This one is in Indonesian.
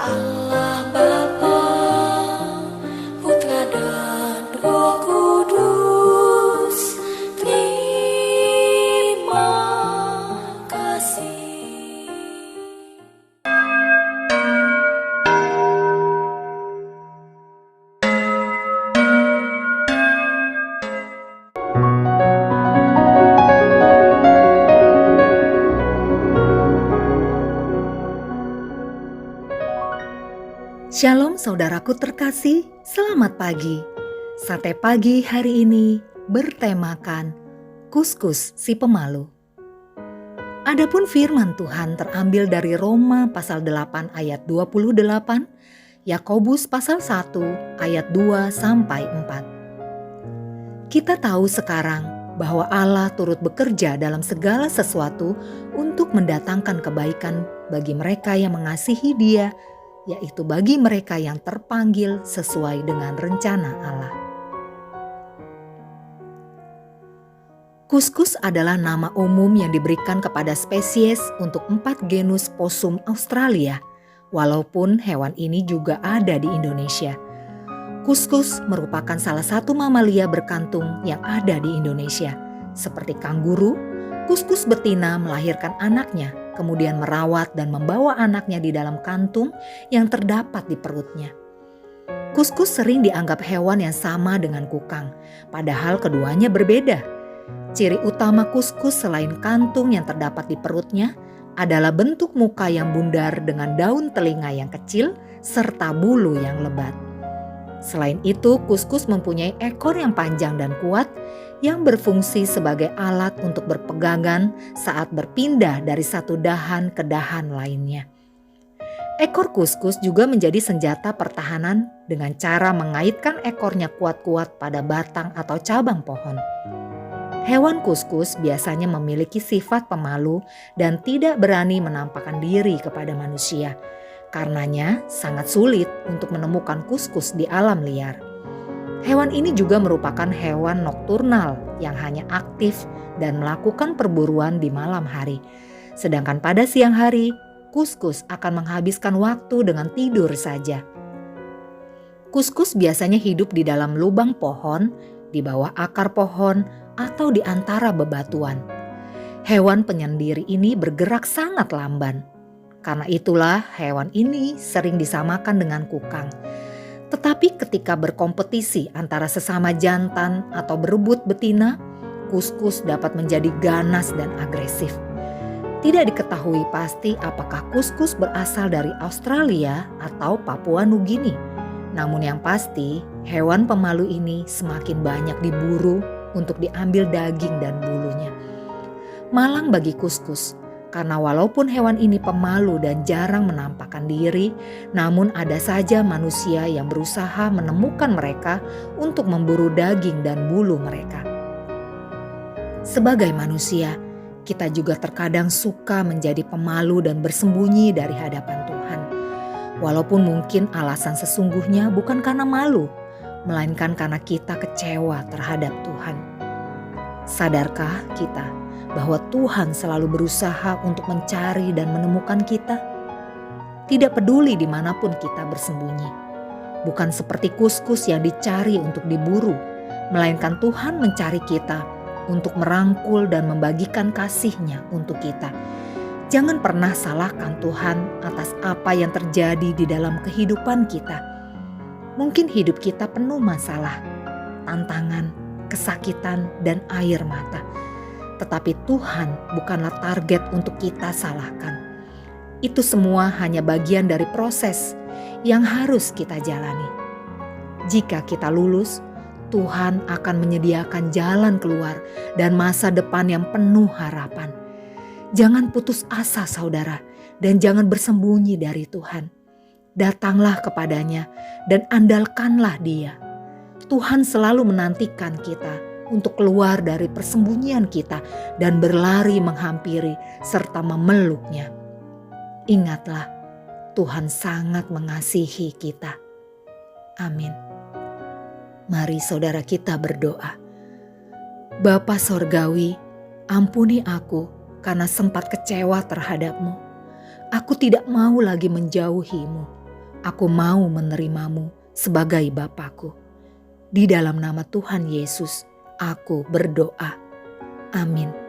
Allah Bapa, Putra dan Roh Kudus, terima kasih. Shalom saudaraku terkasih, selamat pagi. Sate pagi hari ini bertemakan Kuskus si Pemalu. Adapun firman Tuhan terambil dari Roma pasal 8 ayat 28, Yakobus pasal 1 ayat 2 sampai 4. Kita tahu sekarang bahwa Allah turut bekerja dalam segala sesuatu untuk mendatangkan kebaikan bagi mereka yang mengasihi Dia, yaitu bagi mereka yang terpanggil sesuai dengan rencana Allah. Kuskus adalah nama umum yang diberikan kepada spesies untuk 4 genus Possum Australia, walaupun hewan ini juga ada di Indonesia. Kuskus merupakan salah satu mamalia berkantung yang ada di Indonesia. Seperti kanguru, kuskus betina melahirkan anaknya, kemudian merawat dan membawa anaknya di dalam kantung yang terdapat di perutnya. Kuskus sering dianggap hewan yang sama dengan kukang, padahal keduanya berbeda. Ciri utama kuskus selain kantung yang terdapat di perutnya adalah bentuk muka yang bundar dengan daun telinga yang kecil serta bulu yang lebat. Selain itu, kuskus mempunyai ekor yang panjang dan kuat yang berfungsi sebagai alat untuk berpegangan saat berpindah dari satu dahan ke dahan lainnya. Ekor kuskus juga menjadi senjata pertahanan dengan cara mengaitkan ekornya kuat-kuat pada batang atau cabang pohon. Hewan kuskus biasanya memiliki sifat pemalu dan tidak berani menampakkan diri kepada manusia. Karenanya sangat sulit untuk menemukan kuskus di alam liar. Hewan ini juga merupakan hewan nokturnal yang hanya aktif dan melakukan perburuan di malam hari. Sedangkan pada siang hari, kuskus akan menghabiskan waktu dengan tidur saja. Kuskus biasanya hidup di dalam lubang pohon, di bawah akar pohon, atau di antara bebatuan. Hewan penyendiri ini bergerak sangat lamban. Karena itulah hewan ini sering disamakan dengan kukang. Tetapi ketika berkompetisi antara sesama jantan atau berebut betina, kuskus dapat menjadi ganas dan agresif. Tidak diketahui pasti apakah kuskus berasal dari Australia atau Papua Nugini. Namun yang pasti, hewan pemalu ini semakin banyak diburu untuk diambil daging dan bulunya. Malang bagi kuskus. Karena walaupun hewan ini pemalu dan jarang menampakkan diri, namun ada saja manusia yang berusaha menemukan mereka untuk memburu daging dan bulu mereka. Sebagai manusia, kita juga terkadang suka menjadi pemalu dan bersembunyi dari hadapan Tuhan. Walaupun mungkin alasan sesungguhnya bukan karena malu, melainkan karena kita kecewa terhadap Tuhan. Sadarkah kita bahwa Tuhan selalu berusaha untuk mencari dan menemukan kita? Tidak peduli dimanapun kita bersembunyi. Bukan seperti kuskus yang dicari untuk diburu, melainkan Tuhan mencari kita untuk merangkul dan membagikan kasih-Nya untuk kita. Jangan pernah salahkan Tuhan atas apa yang terjadi di dalam kehidupan kita. Mungkin hidup kita penuh masalah, tantangan, kesakitan, dan air mata. Tetapi Tuhan bukanlah target untuk kita salahkan. Itu semua hanya bagian dari proses yang harus kita jalani. Jika kita lulus, Tuhan akan menyediakan jalan keluar dan masa depan yang penuh harapan. Jangan putus asa saudara, dan jangan bersembunyi dari Tuhan. Datanglah kepadanya dan andalkanlah Dia. Tuhan selalu menantikan kita untuk keluar dari persembunyian kita dan berlari menghampiri serta memeluknya. Ingatlah, Tuhan sangat mengasihi kita. Amin. Mari saudara kita berdoa. Bapa Sorgawi, ampuni aku karena sempat kecewa terhadap-Mu. Aku tidak mau lagi menjauhi-Mu. Aku mau menerimamu sebagai Bapakku. Di dalam nama Tuhan Yesus, aku berdoa. Amin.